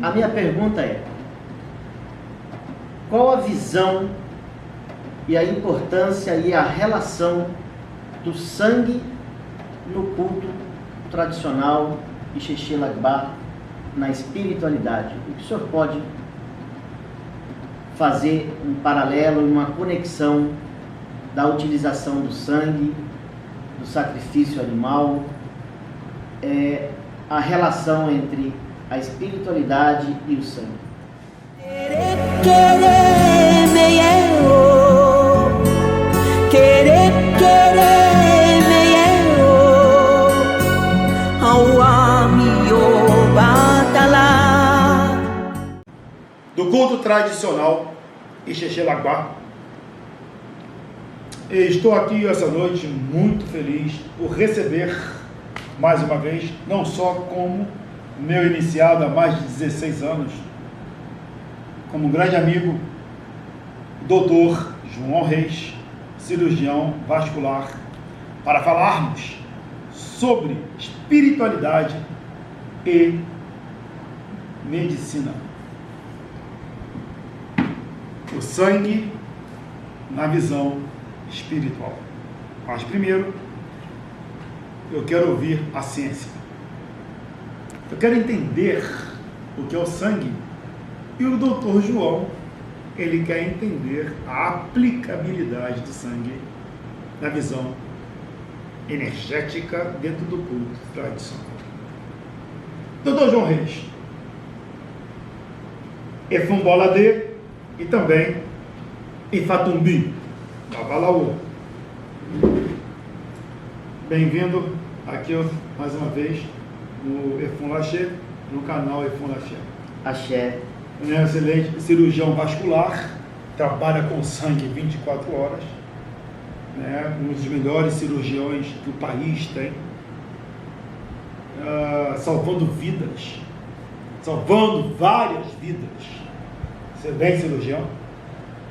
A minha pergunta é: qual a visão e a importância e a relação do sangue no culto tradicional e Xexé Lagbá na espiritualidade? O que o senhor pode fazer um paralelo e uma conexão da utilização do sangue, do sacrifício animal, a relação entre a espiritualidade e o sangue? Do culto tradicional e Xexé Lagbá. Estou aqui essa noite muito feliz por receber mais uma vez, não só como meu iniciado há mais de 16 anos, como um grande amigo, Dr. João Reis, cirurgião vascular, para falarmos sobre espiritualidade e medicina. O sangue na visão espiritual. Mas primeiro, eu quero ouvir a ciência. Eu quero entender o que é o sangue. E o Dr. João, ele quer entender a aplicabilidade do sangue na visão energética dentro do culto tradicional. Dr. João Reis, Efumbolade e também Ifatumbi, Babalaô. Bem-vindo aqui mais uma vez no Efum Laxé, no canal Efum Laxé. Axé. Ele é um excelente cirurgião vascular, trabalha com sangue 24 horas, né? Um dos melhores cirurgiões que o país tem, salvando vidas, salvando várias vidas. Excelente cirurgião.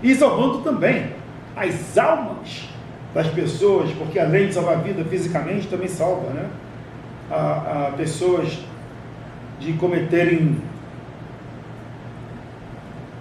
E salvando também as almas das pessoas, porque além de salvar a vida fisicamente, também salva, né? A pessoas de cometerem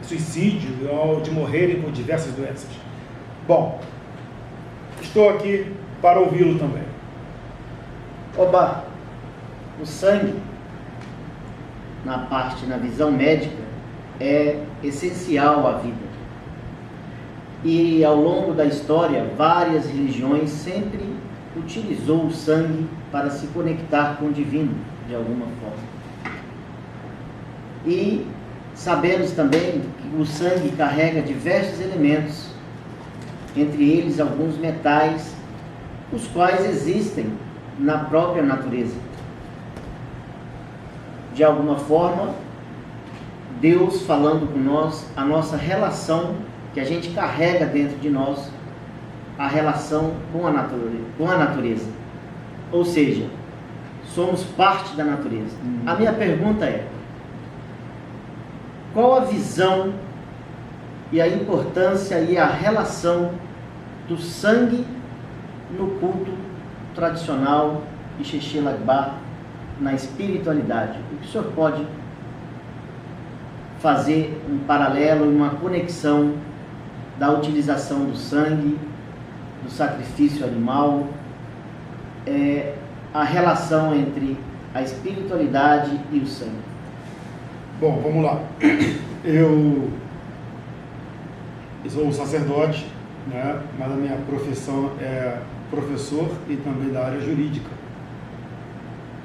suicídio ou de morrerem por diversas doenças. Bom, estou aqui para ouvi-lo também. Oba, o sangue, na visão médica, é essencial à vida. E ao longo da história, várias religiões sempre utilizou o sangue para se conectar com o divino, de alguma forma. E sabemos também que o sangue carrega diversos elementos, entre eles alguns metais, os quais existem na própria natureza. De alguma forma, Deus falando com nós, a nossa relação que a gente carrega dentro de nós, a relação com a natureza. Ou seja, somos parte da natureza. A minha pergunta é: qual a visão e a importância e a relação do sangue no culto tradicional e Xexé Lagbá na espiritualidade? O que o senhor pode fazer um paralelo e uma conexão da utilização do sangue, do sacrifício animal, a relação entre a espiritualidade e o sangue? Bom, vamos lá. Eu sou um sacerdote, né? Mas a minha profissão é professor e também da área jurídica.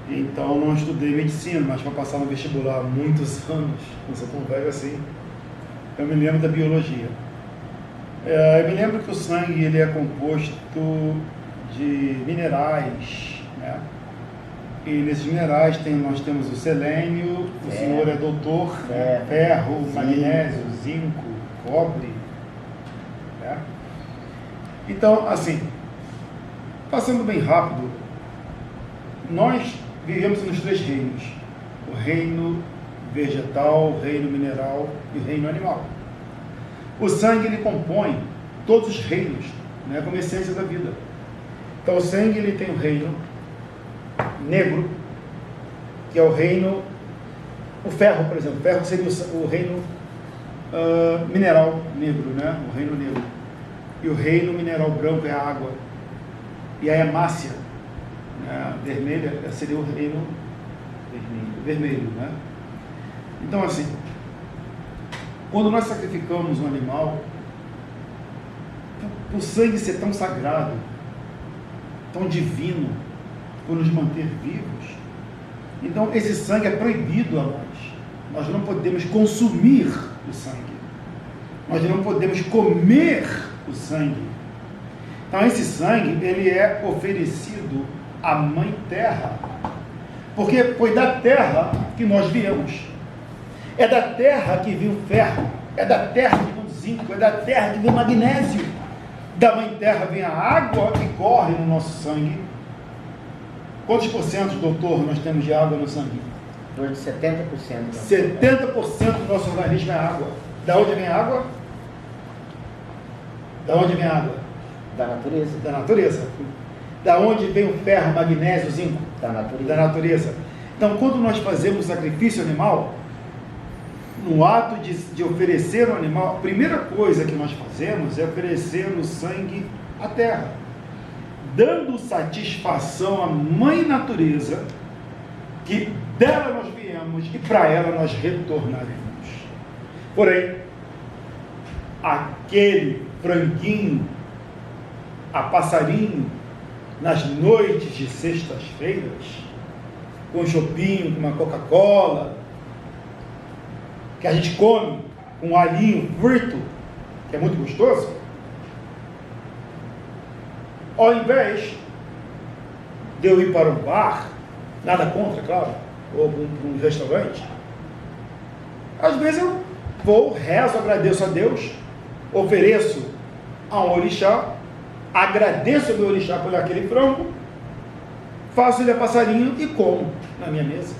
Então não estudei medicina, mas para passar no vestibular há muitos anos, não sou tão velho assim, eu me lembro da biologia. Eu me lembro que o sangue ele é composto de minerais, né? E nesses minerais nós temos o selênio, o senhor é doutor, ferro, magnésio, zinco, cobre, né? Então, assim, passando bem rápido, nós vivemos nos três reinos: o reino vegetal, o reino mineral e o reino animal. O sangue ele compõe todos os reinos, né, como essência da vida. Então o sangue ele tem o reino negro, que é o reino O ferro, por exemplo, o ferro seria o reino mineral negro, né? O reino negro. E o reino mineral branco é a água. E a hemácia, né? Vermelha, seria o reino vermelho, né? Então, assim, quando nós sacrificamos um animal, o sangue ser tão sagrado, tão divino, por nos manter vivos, então esse sangue é proibido a nós. Nós não podemos consumir o sangue. Nós não podemos comer o sangue. Então esse sangue, ele é oferecido à Mãe Terra, porque foi da terra que nós viemos. É da terra que vem o ferro, é da terra que vem o zinco, é da terra que vem o magnésio. Da Mãe Terra vem a água que corre no nosso sangue. Quantos porcentos, doutor, nós temos de água no sangue? Em torno de 70%. 70% do nosso organismo é água. Da onde vem a água? Da onde vem a água? Da natureza. Da natureza. Da onde vem o ferro, magnésio, zinco? Da natureza. Da natureza. Então, quando nós fazemos sacrifício animal, no ato de oferecer o animal, a primeira coisa que nós fazemos é oferecer o sangue à terra, dando satisfação à Mãe Natureza, que dela nós viemos e para ela nós retornaremos. Porém, aquele franguinho a passarinho nas noites de sextas-feiras, com um chopinho, com uma Coca-Cola, que a gente come com um alhinho frito, que é muito gostoso, ao invés de eu ir para um bar, nada contra, claro, ou para um restaurante, às vezes eu vou, rezo, agradeço a Deus, ofereço a um orixá, agradeço ao meu orixá por aquele frango, faço ele a passarinho e como na minha mesa.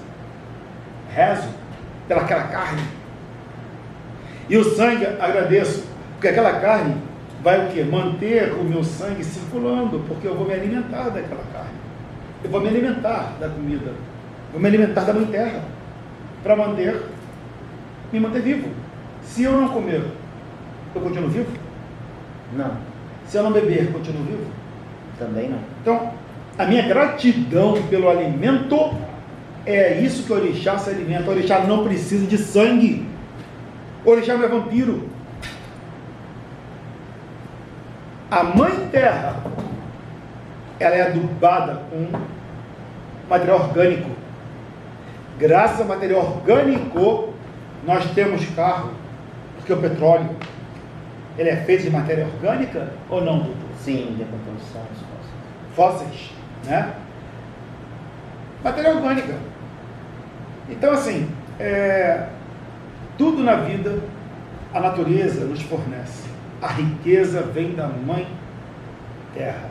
Rezo pelaquela carne. E o sangue, agradeço, porque aquela carne vai o quê? Manter o meu sangue circulando, porque eu vou me alimentar daquela carne. Eu vou me alimentar da comida. Vou me alimentar da Mãe Terra, para me manter vivo. Se eu não comer, eu continuo vivo? Não. Se eu não beber, continuo vivo? Também não. Então, a minha gratidão pelo alimento é isso que o orixá se alimenta. O orixá não precisa de sangue. O orixá não é vampiro. A Mãe Terra, ela é adubada com material orgânico. Graças ao material orgânico, nós temos carro, porque o petróleo, ele é feito de matéria orgânica ou não, doutor? Sim, decomposição dos fósseis. Fósseis, né? Matéria orgânica. Então, assim, tudo na vida, a natureza nos fornece. A riqueza vem da Mãe Terra.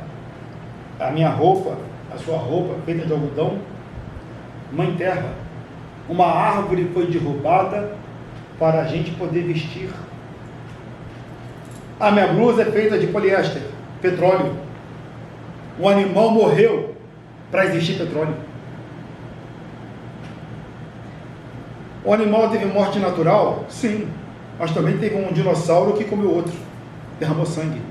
A minha roupa, a sua roupa, feita de algodão, Mãe Terra. Uma árvore foi derrubada para a gente poder vestir. A minha blusa é feita de poliéster, petróleo. Um animal morreu para existir petróleo. O animal teve morte natural? Sim. Mas também teve um dinossauro que comeu outro. Derramou sangue.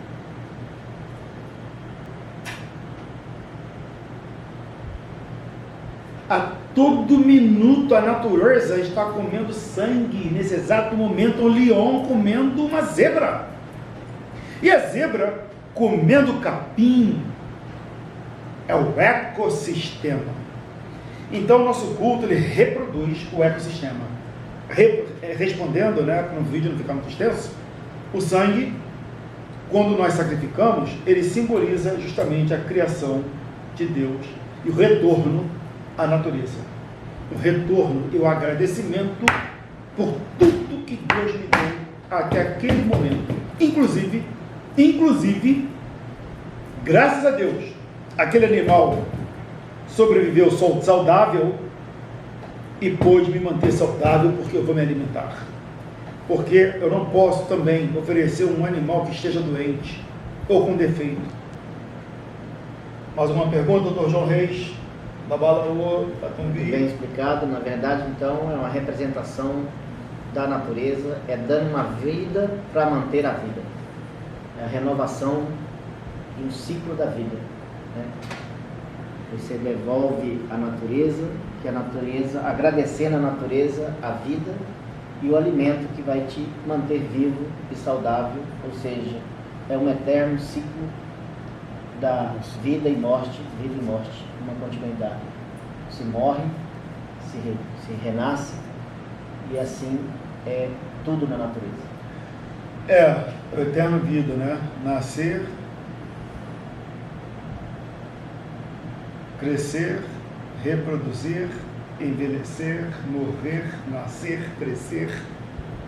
A todo minuto a natureza está comendo sangue. Nesse exato momento, um leão comendo uma zebra. E a zebra comendo capim. É o ecossistema. Então, o nosso culto, ele reproduz o ecossistema. Respondendo, né, para o vídeo não ficar muito extenso, o sangue, quando nós sacrificamos, ele simboliza justamente a criação de Deus e o retorno à natureza. O retorno e o agradecimento por tudo que Deus me deu até aquele momento. Inclusive, graças a Deus, aquele animal sobreviveu saudável e pôde me manter saudável, porque eu vou me alimentar. Porque eu não posso também oferecer um animal que esteja doente ou com defeito. Mais uma pergunta, doutor João Reis? Babalaô, Bem Tatumbi. explicado, na verdade, então, é uma representação da natureza, é dando uma vida para manter a vida. É a renovação e um ciclo da vida, né? Você devolve a natureza, que a natureza, agradecendo a natureza, a vida e o alimento que vai te manter vivo e saudável, ou seja, é um eterno ciclo da vida e morte, uma continuidade. Se morre, se renasce, e assim é tudo na natureza. É, a eterna vida, né? Nascer, crescer, reproduzir, envelhecer, morrer, nascer, crescer,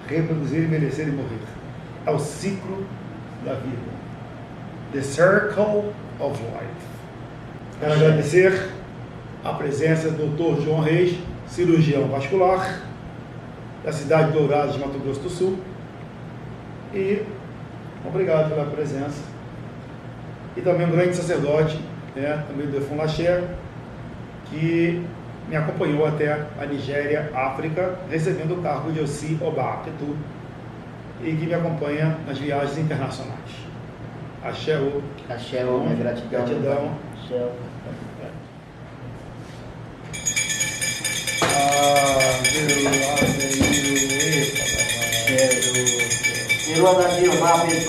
reproduzir, envelhecer e morrer. É o ciclo da vida. The Circle of Life. Quero agradecer a presença do Dr. João Reis, cirurgião vascular, da cidade de Dourados, de Mato Grosso do Sul. E obrigado pela presença. E também um grande sacerdote, né, também do Efon Lacher, que me acompanhou até a Nigéria, África, recebendo o cargo de Ossi Oba Ketu, e que me acompanha nas viagens internacionais. Axé, Axé, minha gratidão. Gratidão. Axé. Eu agradeço a Deus,